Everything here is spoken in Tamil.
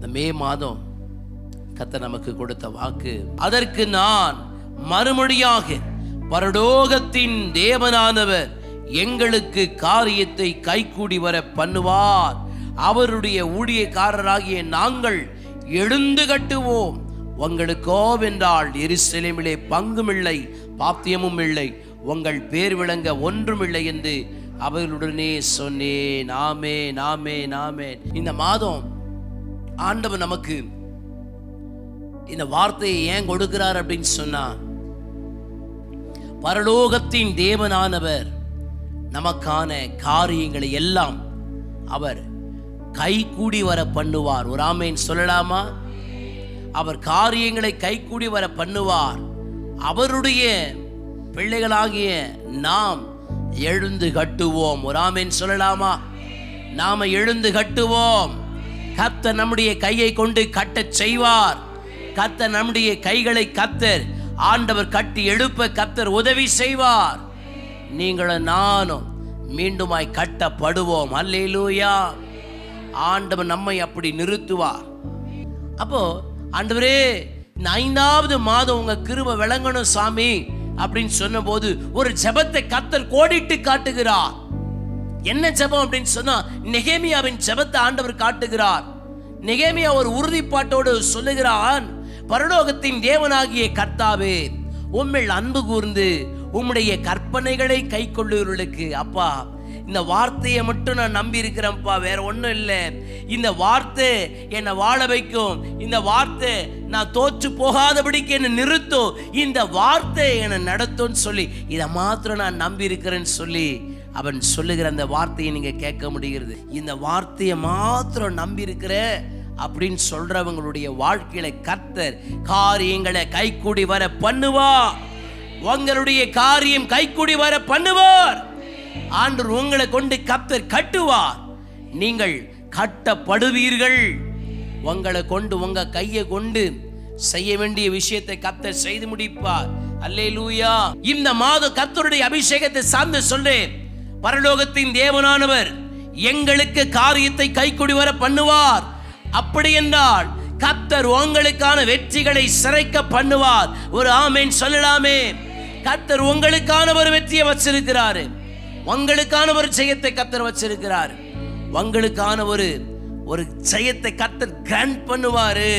இந்த மே மாதம் கர்த்தர் நமக்கு கொடுத்த வாக்கு, அதற்கு நான் மறுமொழியாக பரலோகத்தின் தேவனானவர் எங்களுக்கு காரியத்தை கைகூடி வர பண்ணுவார். அவருடைய ஊழியக்காரராகிய நாங்கள் எழுந்து கட்டுவோம். உங்களுக்கோவென்றால் எருசலேமிலே பங்குமில்லை, பாத்தியமும் இல்லை, உங்கள் பேர் விளங்க ஒன்றுமில்லை என்று அவர்களுடனே சொன்னேன். ஆமென், ஆமென், ஆமென். இந்த மாதம் ஆண்டவர் நமக்கு இந்த வார்த்தையை ஏன் கொடுக்கிறார் அப்படின்னு சொன்னா, பரலோகத்தின் தேவனானவர் நமக்கான காரியங்களை எல்லாம் அவர் கைகூடி வர பண்ணுவார். ஒரு ஆமென் சொல்லலாமா? அவர் காரியங்களை கைகூடி வர பண்ணுவார். அவருடைய பிள்ளைகளாகிய நாம் எழுந்து கட்டுவோம். ஒரு ஆமென் சொல்லலாமா? நாம எழுந்து கட்டுவோம். கர்த்தர் நம்முடைய கையை கொண்டு கட்டச் செய்வார். கர்த்தர் நம்முடைய கைகளை ஆண்டவர் கட்டி எழுப்ப கர்த்தர் உதவி செய்வார். நீங்களும் நானும் மீண்டுமாய் கட்டப்படுவோம். அல்லேலூயா. ஆண்டவர் நம்மை அப்படி நிறுத்துவார். அப்போ ஆண்டவரே, இந்த 5வது மாதம் உங்க கிருபை விளங்கணும் சாமி அப்படின்னு சொன்ன போது ஒரு ஜெபத்தை கர்த்தர் கோடிட்டு காட்டுகிறார். என்ன ஜெபம் அப்படின்னு சொன்னா, நெகேமியாவின் ஜெபத்தை ஆண்டவர் காட்டுகிறார். நெகேமியா ஒரு உறுதிப்பாட்டோடு சொல்லுகிறான், பரலோகத்தின் தேவனாகிய கர்த்தாவே, உம்மில் அன்பு கூர்ந்து உம்முடைய கற்பனைகளை கை கொள்ளுவர்களுக்கு, அப்பா இந்த வார்த்தையை மட்டும் நான் நம்பி இருக்கிறேன்ப்பா, வேற ஒன்றும் இல்லை. இந்த வார்த்தை என்னை வாழ வைக்கும், இந்த வார்த்தை நான் தோற்று போகாதபடிக்கு என்னை நிறுத்தும், இந்த வார்த்தை என்னை நடத்தும்னு சொல்லி இதை மாத்திரம் நான் நம்பி இருக்கிறேன்னு சொல்லி அவன் சொல்லுகிற அந்த வார்த்தையை நீங்க கேட்க முடிகிறது. இந்த வார்த்தையை மாத்திரம் நம்பி இருக்கிற அப்படின்னு சொல்றவங்களுடைய வாழ்க்கையில கர்த்தர் காரியங்களை கைகூடி வர பண்ணுவார். உங்களுடைய காரியம் கைகூடி வர பண்ணுவார். ஆண்டவர் உங்களை கொண்டு கர்த்தர் கட்டுவார். நீங்கள் கட்டப்படுவீர்கள். உங்களை கொண்டு, உங்க கையை கொண்டு செய்ய வேண்டிய விஷயத்தை கர்த்தர் செய்து முடிப்பார். அல்லேலூயா. இந்த மாதம் கர்த்தருடைய அபிஷேகத்தை சார்ந்து சொல்றேன், பரலோகத்தின் தேவனானவர் எங்களுக்கு காரியத்தை கைகூடி வர பண்ணுவார். அப்படி என்றால் கர்த்தர் உங்களுக்கான வெற்றிகளை சிறைக்க பண்ணுவார். ஒரு ஆமென் சொல்லலாமே? கர்த்தர் உங்களுக்கான ஒரு வெற்றியை வச்சிருக்கிறாரு. உங்களுக்கான ஒரு ஜெயத்தை கர்த்தர் வச்சிருக்கிறார். உங்களுக்கான ஒரு ஜெயத்தை கர்த்தர் கிராண்ட் பண்ணுவாரு.